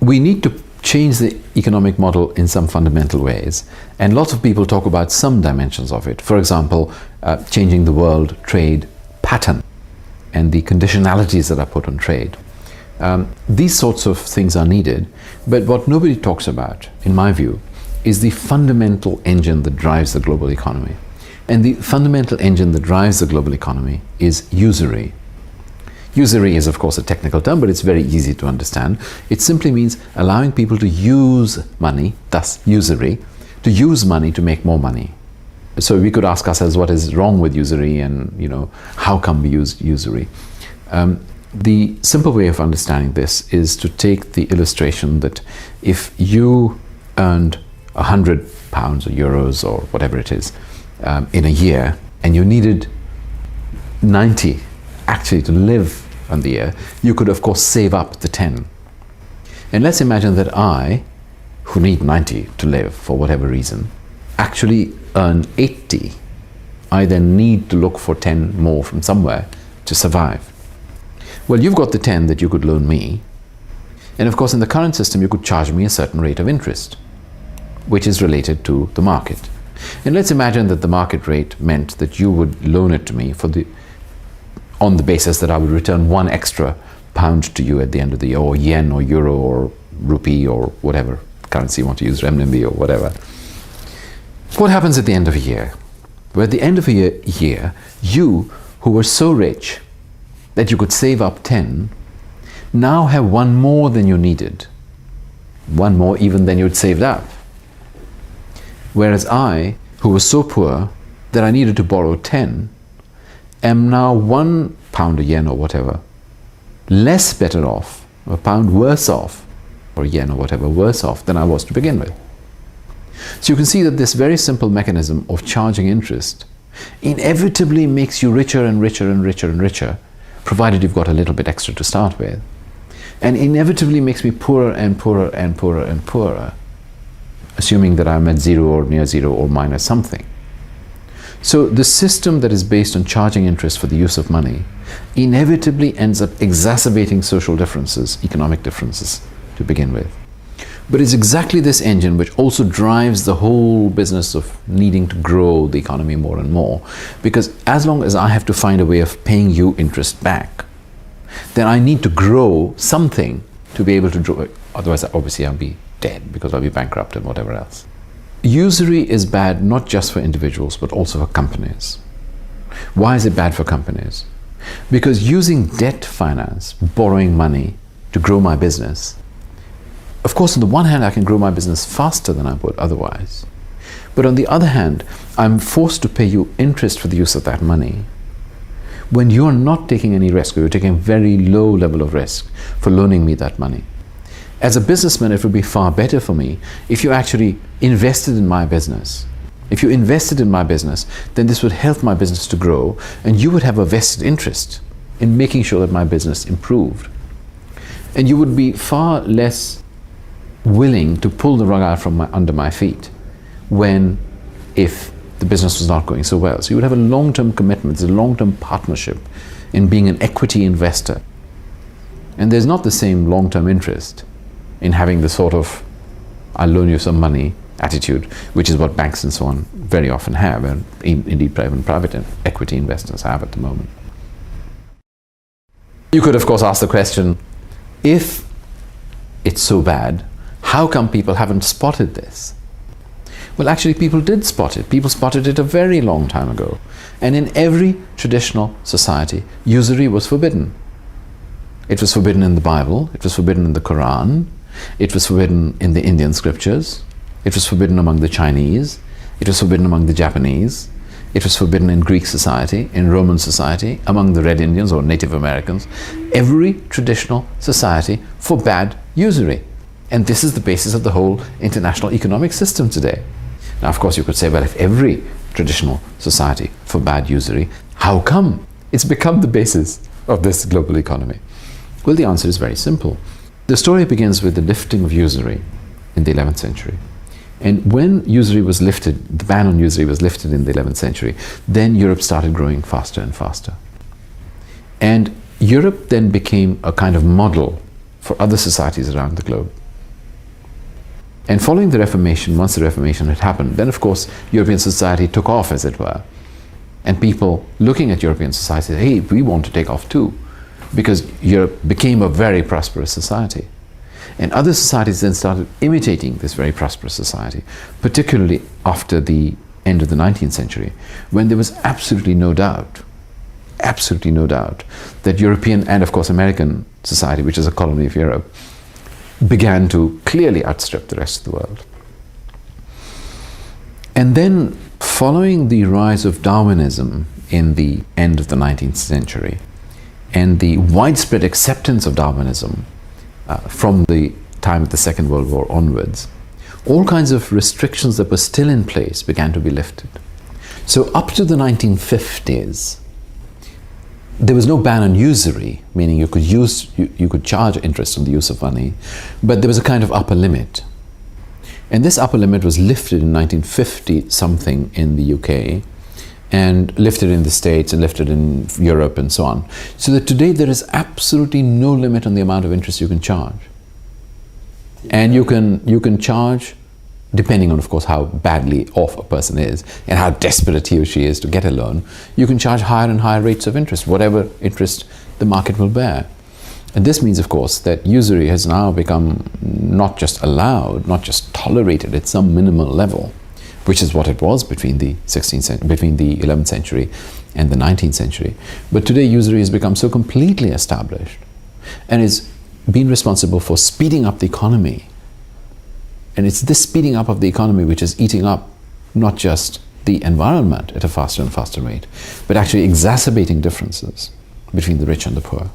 we need to change the economic model in some fundamental ways, and lots of people talk about some dimensions of it. For example, changing the world trade pattern and the conditionalities that are put on trade. These sorts of things are needed, but what nobody talks about, in my view, is the fundamental engine that drives the global economy. And the fundamental engine that drives the global economy is usury. Usury is, of course, a technical term, but it's very easy to understand. It simply means allowing people to use money, thus usury, to use money to make more money. So we could ask ourselves what is wrong with usury, and how come we use usury? The simple way of understanding this is to take the illustration that if you earned £100 or euros or whatever it is in a year, and you needed 90 actually to live on the year, you could of course save up the 10. And let's imagine that I, who need 90 to live for whatever reason, actually earn 80. I then need to look for 10 more from somewhere to survive. Well, you've got the 10 that you could loan me, and of course in the current system you could charge me a certain rate of interest, which is related to the market. And let's imagine that the market rate meant that you would loan it to me on the basis that I would return one extra pound to you at the end of the year, or yen or euro or rupee or whatever currency you want to use, renminbi or whatever. What happens at the end of a year? Well, at the end of a year, you who were so rich that you could save up 10, now have one more than you needed. One more even than you'd saved up. Whereas I, who was so poor that I needed to borrow 10, am now £1 a yen or whatever, less better off, a pound worse off, or yen or whatever, worse off than I was to begin with. So you can see that this very simple mechanism of charging interest inevitably makes you richer and richer and richer and richer, provided you've got a little bit extra to start with, and inevitably makes me poorer and poorer and poorer and poorer, assuming that I'm at zero or near zero or minus something. So the system that is based on charging interest for the use of money inevitably ends up exacerbating social differences, economic differences to begin with. But it's exactly this engine which also drives the whole business of needing to grow the economy more and more. Because as long as I have to find a way of paying you interest back, then I need to grow something to be able to draw it. Otherwise, obviously, I'll be dead because I'll be bankrupt and whatever else. Usury is bad not just for individuals, but also for companies. Why is it bad for companies? Because using debt finance, borrowing money to grow my business, of course, on the one hand, I can grow my business faster than I would otherwise. But on the other hand, I'm forced to pay you interest for the use of that money when you're not taking any risk, or you're taking a very low level of risk for loaning me that money. As a businessman, it would be far better for me if you actually invested in my business. If you invested in my business, then this would help my business to grow, and you would have a vested interest in making sure that my business improved. And you would be far less willing to pull the rug out from under my feet if the business was not going so well. So you would have a long-term commitment, a long-term partnership in being an equity investor. And there's not the same long-term interest in having the sort of I'll loan you some money attitude, which is what banks and so on very often have, and indeed private equity investors have at the moment. You could of course ask the question, if it's so bad, how come people haven't spotted this? Well, actually people did spot it. People spotted it a very long time ago. And in every traditional society, usury was forbidden. It was forbidden in the Bible, it was forbidden in the Quran, it was forbidden in the Indian scriptures, it was forbidden among the Chinese, it was forbidden among the Japanese, it was forbidden in Greek society, in Roman society, among the Red Indians or Native Americans. Every traditional society forbade usury. And this is the basis of the whole international economic system today. Now, of course, you could say, well, if every traditional society forbade usury, how come it's become the basis of this global economy? Well, the answer is very simple. The story begins with the lifting of usury in the 11th century. And when usury was lifted, the ban on usury was lifted in the 11th century, then Europe started growing faster and faster. And Europe then became a kind of model for other societies around the globe. And following the Reformation, once the Reformation had happened, then of course European society took off, as it were. And people looking at European society said, hey, we want to take off too, because Europe became a very prosperous society. And other societies then started imitating this very prosperous society, particularly after the end of the 19th century, when there was absolutely no doubt that European and of course American society, which is a colony of Europe, began to clearly outstrip the rest of the world. And then, following the rise of Darwinism in the end of the 19th century and the widespread acceptance of Darwinism from the time of the Second World War onwards, all kinds of restrictions that were still in place began to be lifted. So up to the 1950s, there was no ban on usury, meaning you could charge interest on the use of money, but there was a kind of upper limit. And this upper limit was lifted in 1950 something in the UK, and lifted in the States, and lifted in Europe, and so on. So that today there is absolutely no limit on the amount of interest you can charge. And you can charge, depending on, of course, how badly off a person is and how desperate he or she is to get a loan, you can charge higher and higher rates of interest, whatever interest the market will bear. And this means, of course, that usury has now become not just allowed, not just tolerated at some minimal level, which is what it was between the 11th century and the 19th century. But today usury has become so completely established and is been responsible for speeding up the economy. And it's this speeding up of the economy which is eating up not just the environment at a faster and faster rate, but actually exacerbating differences between the rich and the poor.